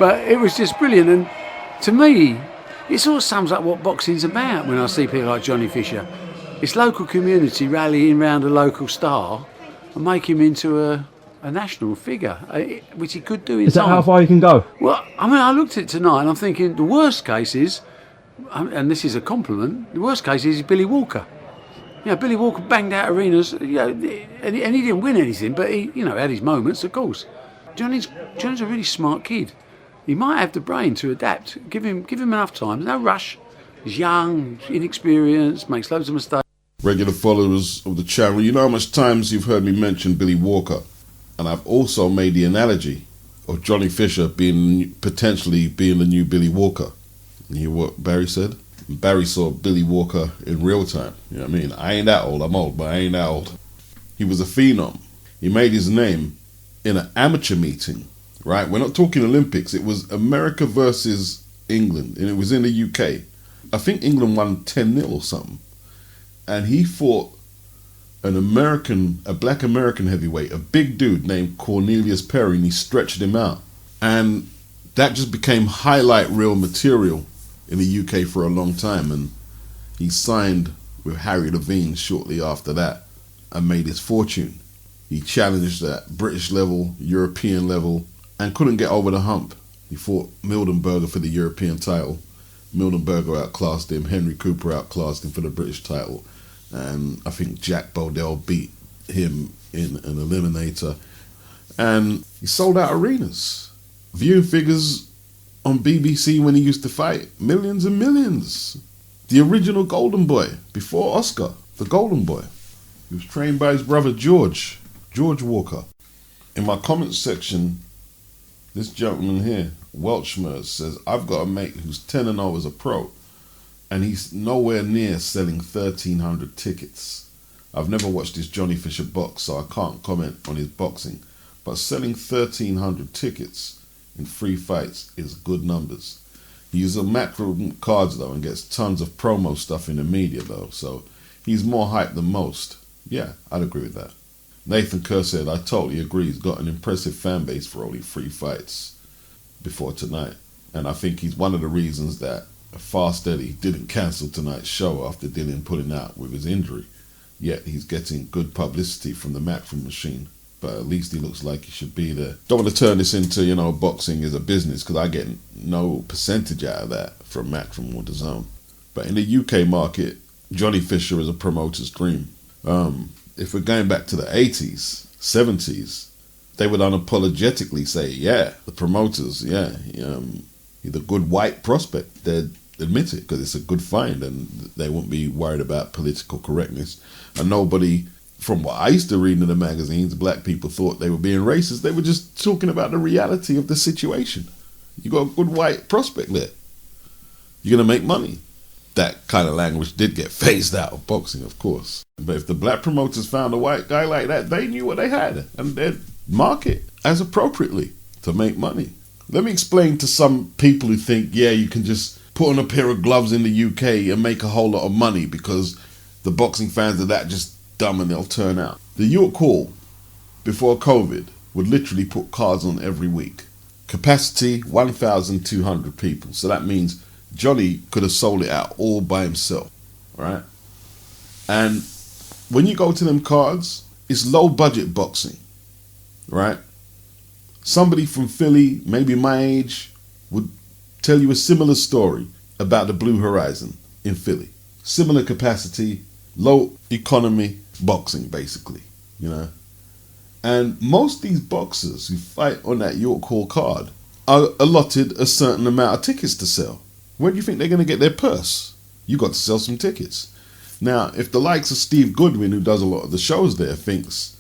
But it was just brilliant, and to me, it sort of sums up what boxing's about when I see people like Johnny Fisher. It's local community rallying around a local star and make him into a national figure, which he could do in time. Is that how far you can go? Well, I mean, I looked at it tonight and I'm thinking the worst case is, and this is a compliment, the worst case is Billy Walker. You know, Billy Walker banged out arenas, you know, and he didn't win anything, but he, you know, had his moments, of course. Johnny's a really smart kid. He might have the brain to adapt. Give him enough time. No rush. He's young, inexperienced, makes loads of mistakes. Regular followers of the channel, you know how much times you've heard me mention Billy Walker, and I've also made the analogy of Johnny Fisher potentially being the new Billy Walker. You hear what Barry said? Barry saw Billy Walker in real time. You know what I mean? I ain't that old. I'm old, but I ain't that old. He was a phenom. He made his name in an amateur meeting, right? We're not talking Olympics. It was America versus England, and it was in the UK. I think England won 10-0 or something. And he fought a black American heavyweight, a big dude named Cornelius Perry, and he stretched him out. And that just became highlight reel material in the UK for a long time. And he signed with Harry Levine shortly after that and made his fortune. He challenged at British level, European level, and couldn't get over the hump. He fought Mildenberger for the European title. Mildenberger outclassed him. Henry Cooper outclassed him for the British title. And I think Jack Bodell beat him in an eliminator. And he sold out arenas. Viewing figures on BBC when he used to fight, millions and millions. The original Golden Boy, before Oscar, the Golden Boy. He was trained by his brother George Walker. In my comments section, this gentleman here, Welchmer, says, I've got a mate who's 10-0 as a pro, and he's nowhere near selling 1,300 tickets. I've never watched this Johnny Fisher box, so I can't comment on his boxing, but selling 1,300 tickets in 3 fights is good numbers. He uses MATCHROOM cards though and gets tons of promo stuff in the media though, so he's more hyped than most. Yeah, I'd agree with that. Nathan Kerr said, I totally agree, he's got an impressive fan base for only 3 fights before tonight. And I think he's one of the reasons that Fast Eddie didn't cancel tonight's show after Dylan pulling out with his injury. Yet he's getting good publicity from the MATCHROOM machine. But at least he looks like he should be there. Don't want to turn this into, you know, boxing is a business, because I get no percentage out of that from MATCHROOM or DAZN. But in the UK market, Johnny Fisher is a promoter's dream. If we're going back to the 80s, 70s, they would unapologetically say, yeah, the promoters, he's a good white prospect. They'd admit it because it's a good find, and they wouldn't be worried about political correctness. And nobody, from what I used to read in the magazines, black people thought they were being racist. They were just talking about the reality of the situation. You got a good white prospect there. You're going to make money. That kind of language did get phased out of boxing, of course. But if the black promoters found a white guy like that, they knew what they had, and they'd market as appropriately to make money. Let me explain to some people who think, yeah, you can just put on a pair of gloves in the UK and make a whole lot of money because the boxing fans are that just dumb and they'll turn out. The York Hall, before COVID, would literally put cards on every week. Capacity, 1,200 people. So that means Johnny could have sold it out all by himself, right? And when you go to them cards, it's low budget boxing, right? Somebody from Philly, maybe my age, would tell you a similar story about the Blue Horizon in Philly. Similar capacity, low economy boxing, basically, you know. And most of these boxers who fight on that York Hall card are allotted a certain amount of tickets to sell. Where do you think they're going to get their purse? You got to sell some tickets. Now, if the likes of Steve Goodwin, who does a lot of the shows there, thinks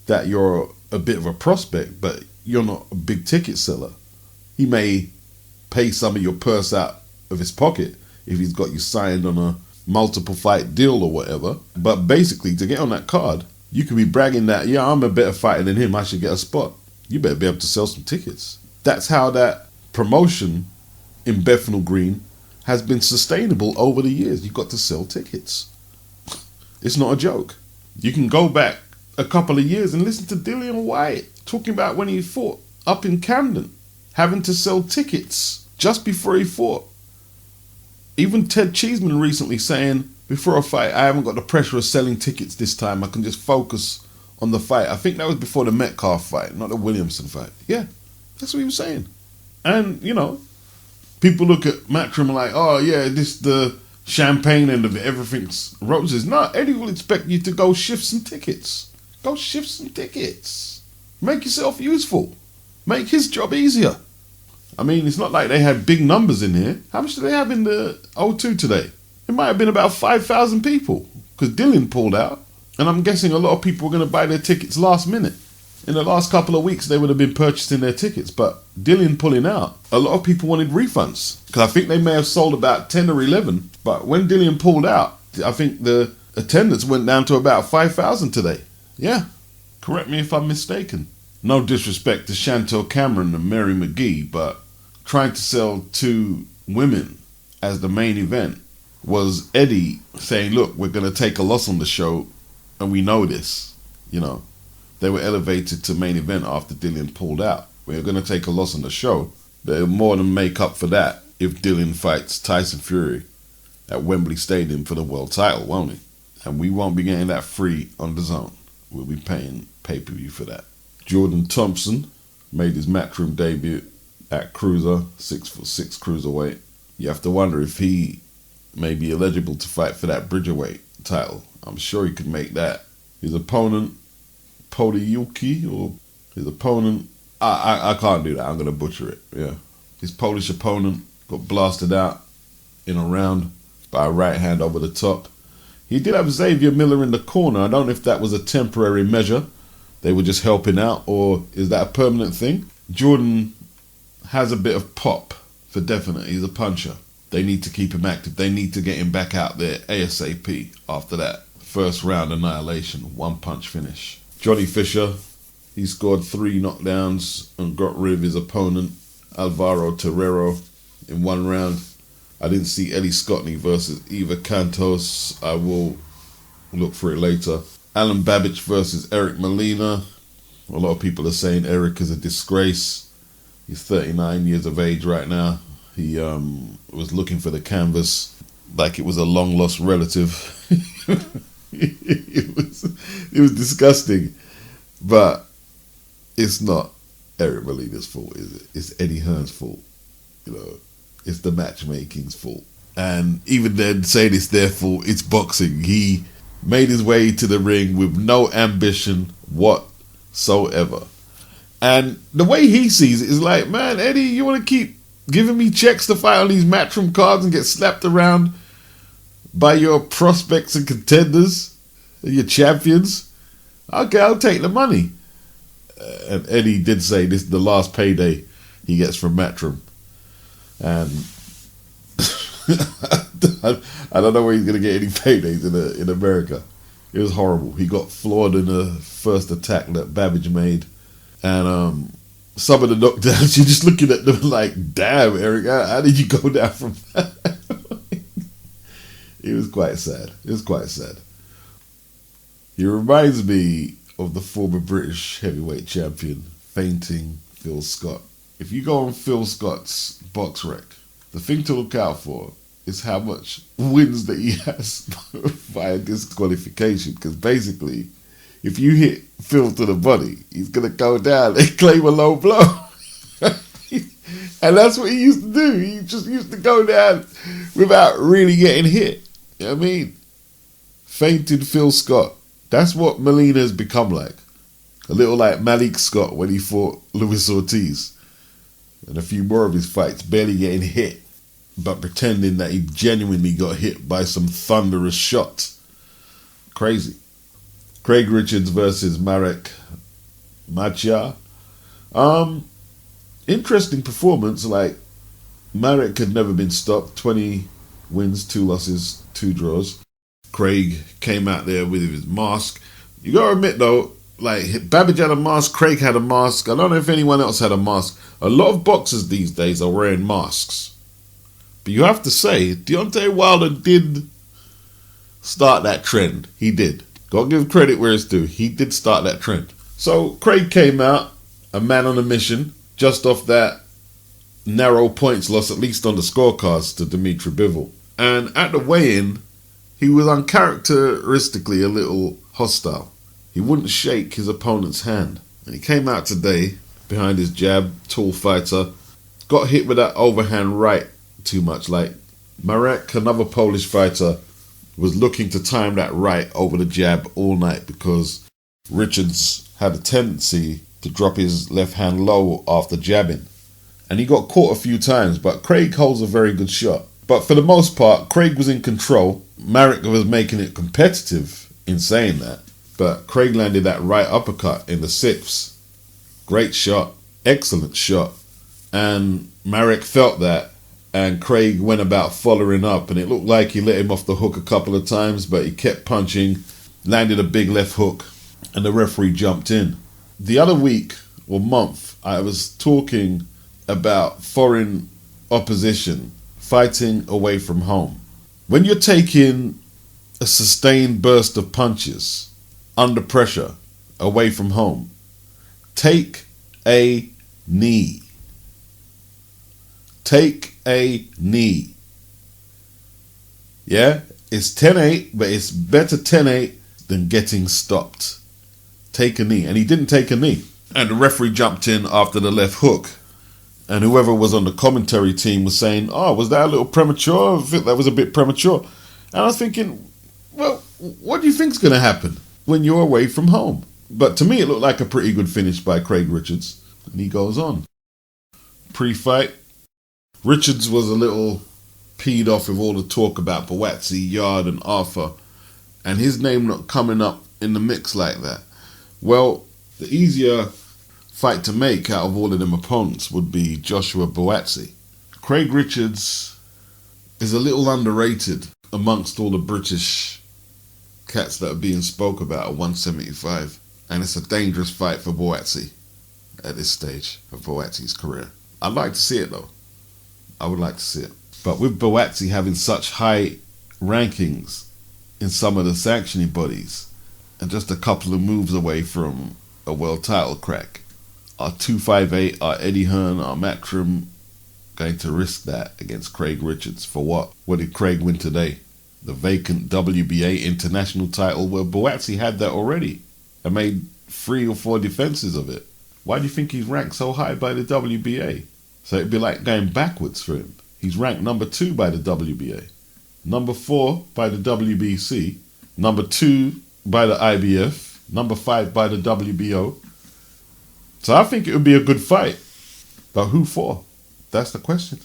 that you're a bit of a prospect, but you're not a big ticket seller, he may pay some of your purse out of his pocket if he's got you signed on a multiple fight deal or whatever. But basically, to get on that card, you could be bragging that, yeah, I'm a better fighter than him, I should get a spot. You better be able to sell some tickets. That's how that promotion in Bethnal Green has been sustainable over the years. You've got to sell tickets. It's not a joke. You can go back a couple of years and listen to Dillian Whyte talking about when he fought up in Camden, having to sell tickets just before he fought. Even Ted Cheeseman recently saying, before a fight, I haven't got the pressure of selling tickets this time. I can just focus on the fight. I think that was before the Metcalf fight, not the Williamson fight. Yeah, that's what he was saying. And, you know, people look at Matchroom like, oh yeah, this the champagne end of it. Everything's roses. No, Eddie will expect you to go shift some tickets. Go shift some tickets. Make yourself useful. Make his job easier. I mean, it's not like they had big numbers in here. How much do they have in the O2 today? It might have been about 5,000 people because Dylan pulled out. And I'm guessing a lot of people were going to buy their tickets last minute. In the last couple of weeks, they would have been purchasing their tickets. But Dylan pulling out, a lot of people wanted refunds. Because I think they may have sold about 10 or 11. But when Dylan pulled out, I think the attendance went down to about 5,000 today. Yeah, correct me if I'm mistaken. No disrespect to Chantel Cameron and Mary McGee, but trying to sell 2 women as the main event was Eddie saying, look, we're going to take a loss on the show, and we know this. You know, they were elevated to main event after Dylan pulled out. We're going to take a loss on the show. They'll more than make up for that if Dylan fights Tyson Fury at Wembley Stadium for the world title, won't he? And we won't be getting that free on DAZN. We'll be paying pay-per-view for that. Jordan Thompson made his Matchroom debut at cruiser, 6'6" cruiserweight. You have to wonder if he may be eligible to fight for that Bridgerweight title. I'm sure he could make that. His opponent, Podiyuki, or his opponent, I can't do that. I'm going to butcher it. Yeah, his Polish opponent got blasted out in a round by a right hand over the top. He did have Xavier Miller in the corner. I don't know if that was a temporary measure. They were just helping out, or is that a permanent thing? Jordan has a bit of pop for definite. He's a puncher. They need to keep him active. They need to get him back out there ASAP after that first round annihilation, 1-punch finish. Johnny Fisher, he scored 3 knockdowns and got rid of his opponent, Alvaro Terrero, in 1 round. I didn't see Eddie Scotney versus Eva Cantos. I will look for it later. Alan Babich versus Eric Molina. A lot of people are saying Eric is a disgrace. He's 39 years of age right now. He was looking for the canvas like it was a long-lost relative. it was disgusting. But it's not Eric Molina's fault, is it? It's Eddie Hearn's fault. You know, it's the matchmaking's fault. And even then, saying it's their fault, it's boxing. He made his way to the ring with no ambition whatsoever. And the way he sees it is like, man, Eddie, you want to keep giving me checks to fight on these Matchroom cards and get slapped around by your prospects and contenders, your champions? Okay, I'll take the money. And Eddie did say this is the last payday he gets from Matchroom. And I don't know where he's going to get any paydays in America. It was horrible. He got floored in the first attack that BABIC made. And some of the knockdowns, you're just looking at them like, damn, Eric, how did you go down from that? It was quite sad. It was quite sad. He reminds me of the former British heavyweight champion, fainting Phil Scott. If you go on Phil Scott's box rec, the thing to look out for is how much wins that he has via disqualification. Because basically, if you hit Phil to the body, he's going to go down and claim a low blow. And that's what he used to do. He just used to go down without really getting hit. You know what I mean? Fainted Phil Scott. That's what Molina has become like. A little like Malik Scott when he fought Luis Ortiz. And a few more of his fights, barely getting hit, but pretending that he genuinely got hit by some thunderous shots. Crazy. Craig Richards versus Marek MATCHROOM. Interesting performance. Like, Marek had never been stopped. 20 wins, 2 losses, 2 draws. Craig came out there with his mask. You gotta admit though, like, BABIC had a mask, Craig had a mask. I don't know if anyone else had a mask. A lot of boxers these days are wearing masks. But you have to say, Deontay Wilder did start that trend. He did. Gotta give credit where it's due. He did start that trend. So Craig came out, a man on a mission, just off that narrow points loss, at least on the scorecards, to Dimitri Bivol. And at the weigh-in, he was uncharacteristically a little hostile. He wouldn't shake his opponent's hand. And he came out today behind his jab, tall fighter, got hit with that overhand right too much. Like Marek, another Polish fighter, was looking to time that right over the jab all night because Richards had a tendency to drop his left hand low after jabbing. And he got caught a few times, but Craig holds a very good shot. But for the most part, Craig was in control. Marek was making it competitive in saying that. But Craig landed that right uppercut in the 6th. Great shot. Excellent shot. And Marek felt that. And Craig went about following up. And it looked like he let him off the hook a couple of times. But he kept punching. Landed a big left hook. And the referee jumped in. The other week or month, I was talking about foreign opposition fighting away from home. When you're taking a sustained burst of punches under pressure away from home, take a knee. Take a knee. Yeah, it's 10-8, but it's better 10-8 than getting stopped. Take a knee. And he didn't take a knee. And the referee jumped in after the left hook. And whoever was on the commentary team was saying, oh, was that a little premature? I think that was a bit premature. And I was thinking, well, what do you think's going to happen when you're away from home? But to me, it looked like a pretty good finish by Craig Richards. And he goes on. Pre-fight, Richards was a little peed off with all the talk about Buatsi, Yard and Arthur. And his name not coming up in the mix like that. Well, the easier fight to make out of all of them opponents would be Joshua Buatsi. Craig Richards is a little underrated amongst all the British cats that are being spoke about at 175. And it's a dangerous fight for Buatsi at this stage of Buatsi's career. I'd like to see it though. I would like to see it. But with Buatsi having such high rankings in some of the sanctioning bodies and just a couple of moves away from a world title crack, are 258, are Eddie Hearn, are MATCHROOM going to risk that against Craig Richards? For what? What did Craig win today? The vacant WBA international title, where Buatsi had that already and made 3 or 4 defenses of it. Why do you think he's ranked so high by the WBA? So it'd be like going backwards for him. He's ranked number 2 by the WBA, number 4 by the WBC, number 2 by the IBF, number 5 by the WBO. So I think it would be a good fight. But who for? That's the question.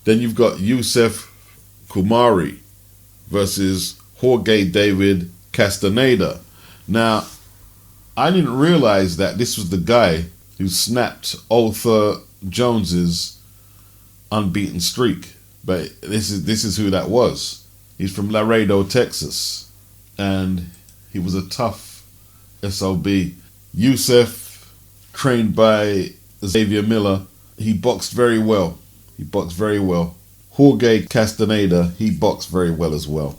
Then you've got YOUSSEF KHOUMARI versus Jorge David Castaneda. Now, I didn't realize that this was the guy who snapped Arthur Jones's unbeaten streak. But this is who that was. He's from Laredo, Texas. And he was a tough SOB. YOUSSEF, trained by Xavier Miller, he boxed very well. He boxed very well. Jorge Castaneda, he boxed very well as well.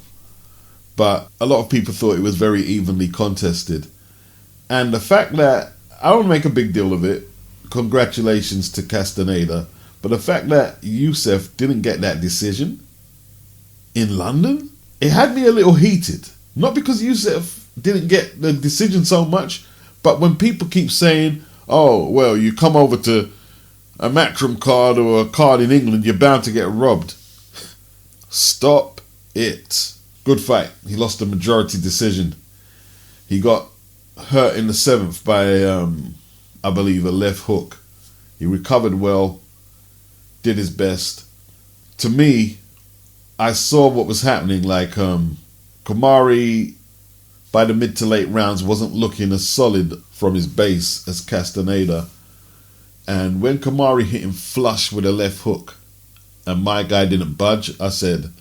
But a lot of people thought it was very evenly contested. And the fact that, I don't make a big deal of it, congratulations to Castaneda, but the fact that YOUSSEF didn't get that decision in London, it had me a little heated. Not because YOUSSEF didn't get the decision so much, but when people keep saying, oh, well, you come over to a MATCHROOM card or a card in England, you're bound to get robbed. Stop it. Good fight. He lost a majority decision. He got hurt in the 7th by, I believe, a left hook. He recovered well, did his best. To me, I saw what was happening. Like, KHOUMARI, by the mid to late rounds, wasn't looking as solid from his base as Castaneda. And when KHOUMARI hit him flush with a left hook and my guy didn't budge, I said,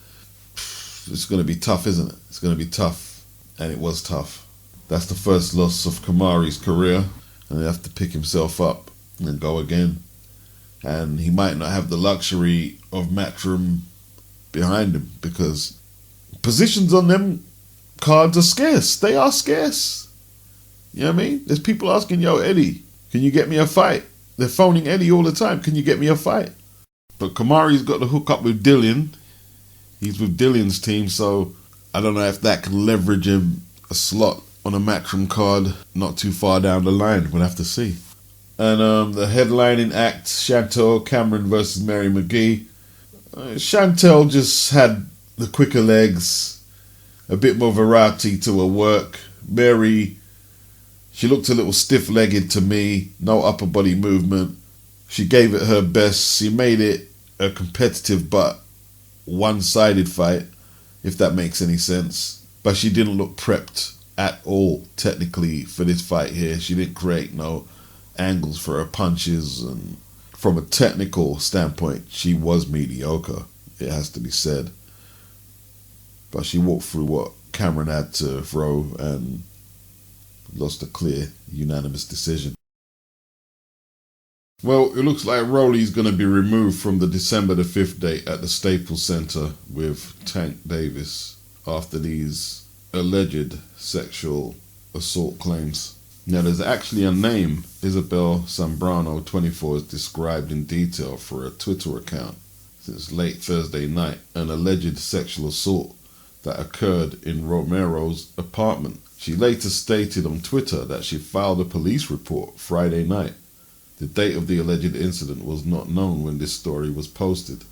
it's going to be tough, isn't it? It's going to be tough. And it was tough. That's the first loss of KHOUMARI's career. And he have to pick himself up and go again. And he might not have the luxury of MATCHROOM behind him because positions on them cards are scarce. They are scarce. You know what I mean? There's people asking, yo, Eddie, can you get me a fight? they're phoning Eddie all the time. Can you get me a fight? But KHOUMARI's got the hook up with Dillian. He's with Dillian's team, so I don't know if that can leverage him a slot on a Matchroom card not too far down the line. We'll have to see. And the headlining act, Chantel Cameron versus Mary McGee. Chantel just had the quicker legs, a bit more variety to her work. Mary, she looked a little stiff-legged to me, no upper body movement. She gave it her best. She made it a competitive but one-sided fight, if that makes any sense. But she didn't look prepped at all, technically, for this fight here. She didn't create no angles for her punches, and from a technical standpoint, she was mediocre, it has to be said. But she walked through what Cameron had to throw and lost a clear, unanimous decision. Well, it looks like Rolly's going to be removed from the December the 5th date at the Staples Center with Tank Davis after these alleged sexual assault claims. Now, there's actually a name. Isabel Zambrano, 24, is described in detail for a Twitter account since late Thursday night, an alleged sexual assault that occurred in Romero's apartment. She later stated on Twitter that she filed a police report Friday night. The date of the alleged incident was not known when this story was posted.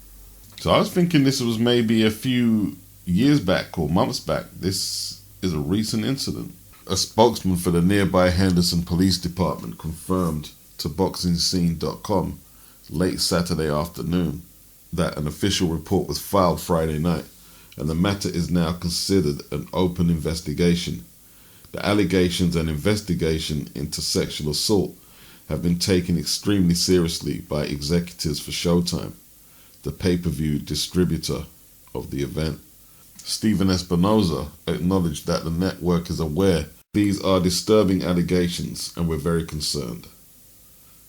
So I was thinking this was maybe a few years back or months back. This is a recent incident. A spokesman for the nearby Henderson Police Department confirmed to BoxingScene.com late Saturday afternoon that an official report was filed Friday night, and the matter is now considered an open investigation. The allegations and investigation into sexual assault have been taken extremely seriously by executives for Showtime, the pay-per-view distributor of the event. Stephen Espinoza acknowledged that the network is aware these are disturbing allegations and we're very concerned,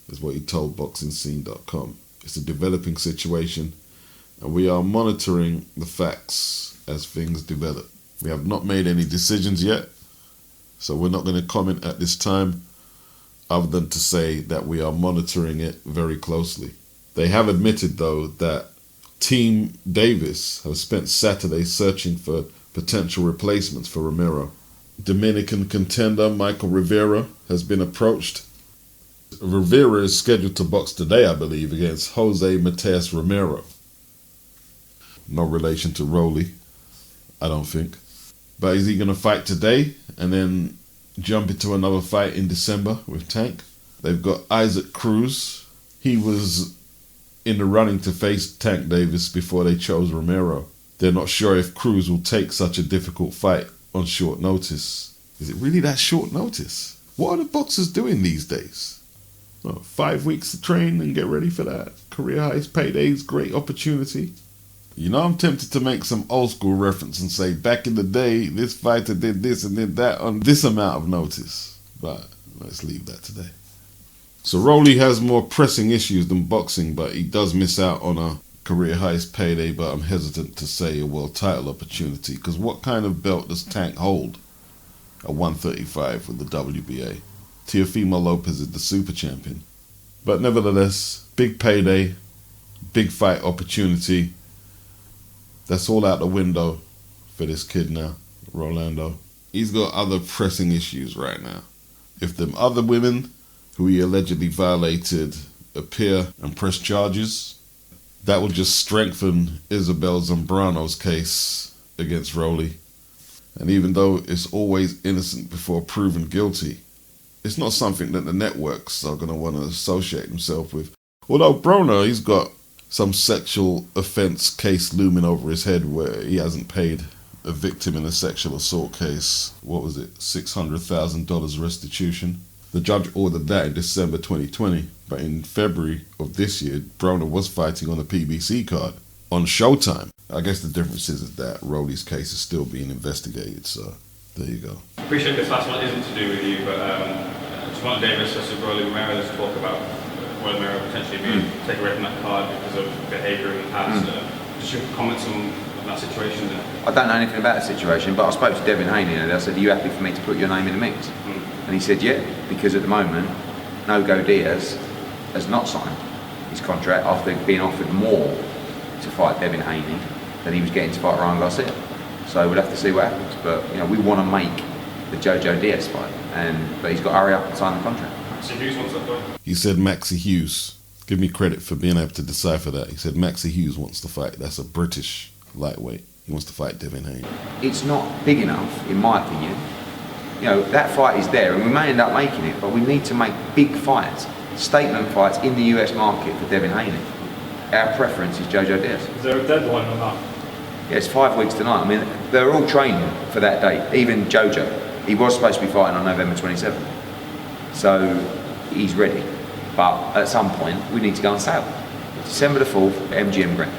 is what he told BoxingScene.com. It's a developing situation and we are monitoring the facts as things develop. We have not made any decisions yet, so we're not going to comment at this time, other than to say that we are monitoring it very closely. They have admitted, though, that Team Davis have spent Saturday searching for potential replacements for Romero. Dominican contender Michael Rivera has been approached. Rivera is scheduled to box today, I believe, against Jose Mateus Romero. No relation to Rolly, I don't think. But is he going to fight today and then jump into another fight in December with Tank? They've got Isaac Cruz. He was in the running to face Tank Davis before they chose Romero. They're not sure if Cruz will take such a difficult fight on short notice. Is it really that short notice? What are the boxers doing these days? 5 weeks to train and get ready for that. Career highest paydays, great opportunity. You know, I'm tempted to make some old school reference and say, back in the day, this fighter did this and did that on this amount of notice. But let's leave that today. So Rolly has more pressing issues than boxing, but he does miss out on a career highest payday, but I'm hesitant to say a world title opportunity, because what kind of belt does Tank hold at 135 with the WBA? Teofimo Lopez is the super champion. But nevertheless, big payday, big fight opportunity. That's all out the window for this kid now, Rolando. He's got other pressing issues right now. If them other women who he allegedly violated appear and press charges, that will just strengthen Isabel Zambrano's case against Rolly. And even though it's always innocent before proven guilty, it's not something that the networks are going to want to associate themselves with. Although Broner, he's got some sexual offence case looming over his head where he hasn't paid a victim in a sexual assault case, what was it, $600,000 restitution. The judge ordered that in December 2020, but in February of this year, Broner was fighting on a PBC card on Showtime. I guess the difference is that Rolly's case is still being investigated, so there you go. I appreciate this last one isn't to do with you, but Javon Davis versus Rolly Romero, there's talk about Romero potentially being taken away from that card because of behaviour in the past. Just your comments on that situation there? I don't know anything about the situation, but I spoke to Devin Haney and I said, are you happy for me to put your name in the mix? And he said, yeah, because at the moment, No Go Diaz has not signed his contract after being offered more to fight Devin Haney than he was getting to fight Ryan Garcia. So we'll have to see what happens. But you know, we want to make the Jojo Diaz fight, but he's got to hurry up and sign the contract. So Hughes wants that fight? You said Maxi Hughes. Give me credit for being able to decipher that. He said Maxi Hughes wants to fight. That's a British lightweight. He wants to fight Devin Haney. It's not big enough, in my opinion. You know, that fight is there, and we may end up making it, but we need to make big fights, statement fights in the US market for Devin Haney. Our preference is Jojo Diaz. Is there a deadline on that? Yeah, it's 5 weeks tonight. I mean, they're all training for that date. Even Jojo. He was supposed to be fighting on November 27th. So he's ready. But at some point, we need to go on sale. December the 4th, MGM Grand.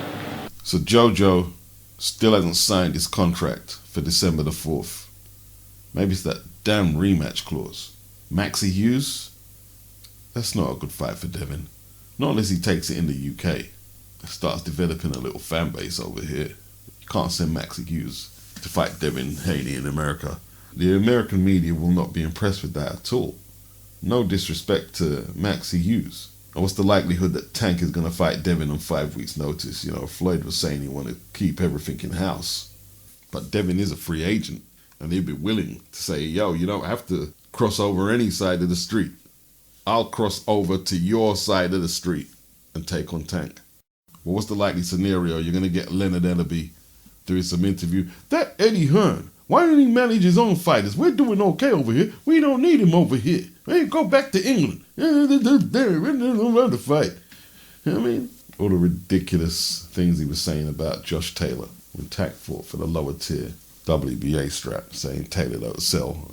So Jojo still hasn't signed his contract for December the 4th. Maybe it's that damn rematch clause. Maxi Hughes? That's not a good fight for Devin. Not unless he takes it in the UK and starts developing a little fan base over here. You can't send Maxi Hughes to fight Devin Haney in America. The American media will not be impressed with that at all. No disrespect to Maxi Hughes. And what's the likelihood that Tank is going to fight Devin on 5 weeks' notice? You know, Floyd was saying he wanted to keep everything in-house. But Devin is a free agent, and he'd be willing to say, yo, you don't have to cross over any side of the street. I'll cross over to your side of the street and take on Tank. Well, what's the likely scenario? You're going to get Leonard Ellaby doing some interview. That Eddie Hearn, why didn't he manage his own fighters? We're doing okay over here. We don't need him over here. Hey, go back to England. Around the fight. I mean, all the ridiculous things he was saying about Josh Taylor when Tank fought for the lower tier WBA strap, saying Taylor don't sell.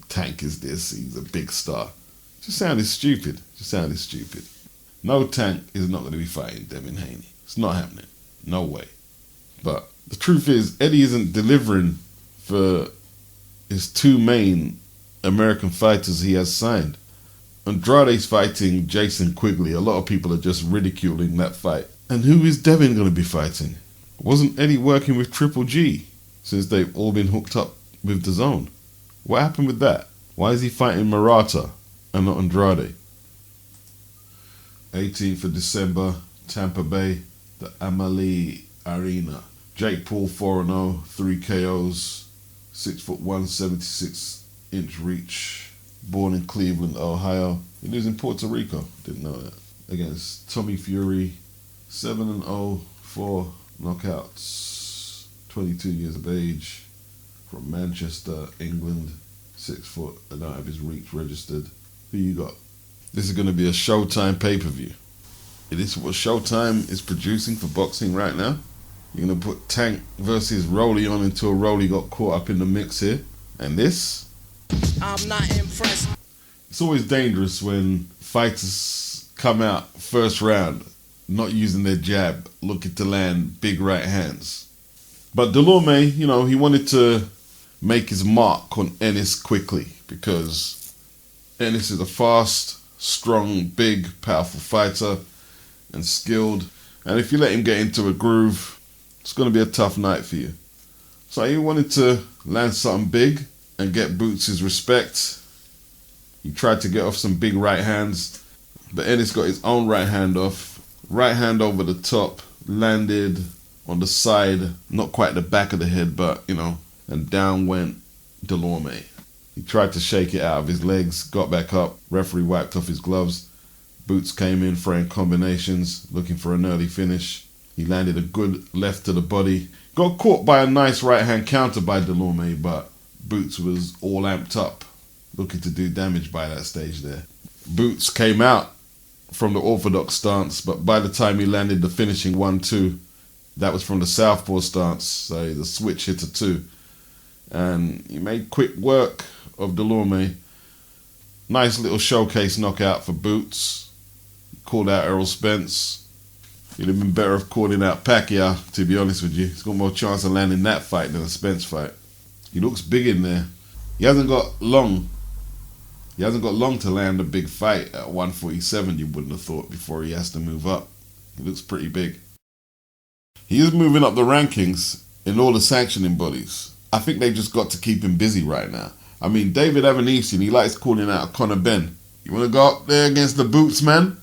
Tank is this, he's a big star. Just sounded stupid. No, Tank is not going to be fighting Devin Haney. It's not happening. No way. But the truth is, Eddie isn't delivering for his two main American fighters he has signed. Andrade's fighting Jason Quigley. A lot of people are just ridiculing that fight. And who is Devin going to be fighting? Wasn't Eddie working with Triple G since they've all been hooked up with DAZN? What happened with that? Why is he fighting Murata and not Andrade? 18th of December, Tampa Bay, the Amalie Arena. Jake Paul 4-0, 3 KOs, 6'1", 76-inch reach. Born in Cleveland, Ohio. He lives in Puerto Rico. Didn't know that. Against Tommy Fury, 7-0, 4 knockouts. 22 years of age. From Manchester, England. 6 foot. I don't have his reach registered. Who you got? This is going to be a Showtime pay-per-view. It is what Showtime is producing for boxing right now. You're going to put Tank versus Rolly on until Rolly got caught up in the mix here. And this? I'm not impressed. It's always dangerous when fighters come out first round, not using their jab, looking to land big right hands. But DELORME, you know, he wanted to make his mark on ENNIS quickly because ENNIS is a fast, strong, big, powerful fighter and skilled. And if you let him get into a groove, it's going to be a tough night for you. So he wanted to land something big and get Boots his respect. He tried to get off some big right hands, but Ennis got his own right hand off. Right hand over the top, landed on the side, not quite the back of the head, but, you know, and down went DELORME. He tried to shake it out of his legs, got back up, referee wiped off his gloves. Boots came in throwing combinations, looking for an early finish. He landed a good left to the body. Got caught by a nice right hand counter by DELORME, but Boots was all amped up, looking to do damage by that stage there. Boots came out from the orthodox stance, but by the time he landed the finishing 1-2, that was from the southpaw stance, so the switch hit a 2. And he made quick work of DELORME. Nice little showcase knockout for Boots. He called out Errol Spence. He'd have been better off calling out Pacquiao, to be honest with you. He's got more chance of landing that fight than a Spence fight. He looks big in there. He hasn't got long. He hasn't got long to land a big fight at 147, you wouldn't have thought, before he has to move up. He looks pretty big. He is moving up the rankings in all the sanctioning bodies. I think they've just got to keep him busy right now. I mean, David Avanesian, he likes calling out Conor Benn. You want to go up there against the Boots man?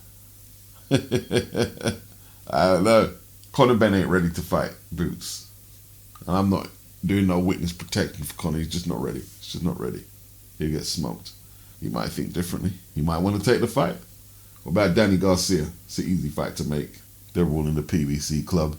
I don't know. Conor Benn ain't ready to fight Boots. And I'm not doing no witness protection for Conor. He's just not ready. He's just not ready. He'll get smoked. He might think differently. He might want to take the fight. What about Danny Garcia? It's an easy fight to make. They're all in the PBC club.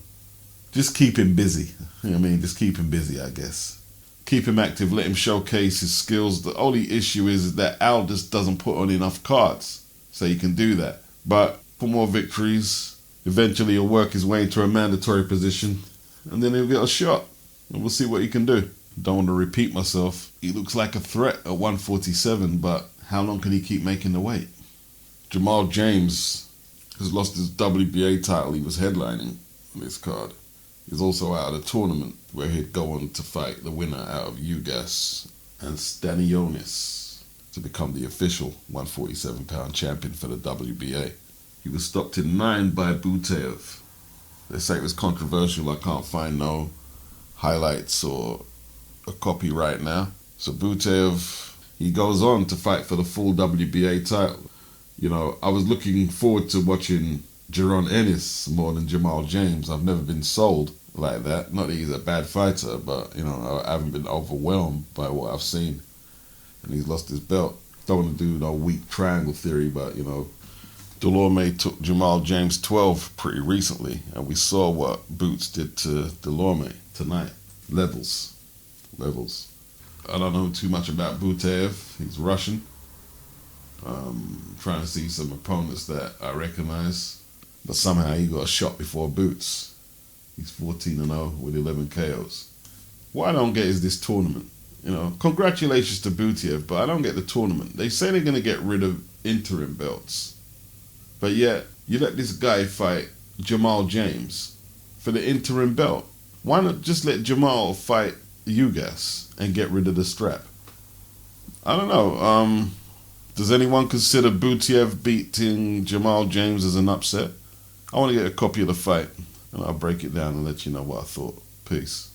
Just keep him busy. You know what I mean? Just keep him busy, I guess. Keep him active. Let him showcase his skills. The only issue is that Al just doesn't put on enough cards. So he can do that. But for more victories, eventually he'll work his way into a mandatory position. And then he'll get a shot. And we'll see what he can do. Don't want to repeat myself. He looks like a threat at 147, but how long can he keep making the weight? Jamal James has lost his WBA title. He was headlining on this card. He's also out of the tournament where he'd go on to fight the winner out of UGAS and Stanionis to become the official 147-pound champion for the WBA. He was stopped in 9 by BUTAEV. They say it was controversial. I can't find no highlights or a copy right now. So BUTAEV, he goes on to fight for the full WBA title. You know, I was looking forward to watching JARON ENNIS more than Jamal James. I've never been sold like that. Not that he's a bad fighter, but, you know, I haven't been overwhelmed by what I've seen. And he's lost his belt. Don't want to do no weak triangle theory, but, you know, DELORME took Jamal James 12 pretty recently, and we saw what Boots did to DELORME tonight. Levels. I don't know too much about BUTAEV. He's Russian. Trying to see some opponents that I recognize. But somehow he got a shot before Boots. He's 14-0 with 11 KOs. What I don't get is this tournament. You know, congratulations to BUTAEV, but I don't get the tournament. They say they're going to get rid of interim belts. But yet, you let this guy fight Jamal James for the interim belt. Why not just let Jamal fight UGAS and get rid of the strap? I don't know. Does anyone consider BUTAEV beating Jamal James as an upset? I want to get a copy of the fight, and I'll break it down and let you know what I thought. Peace.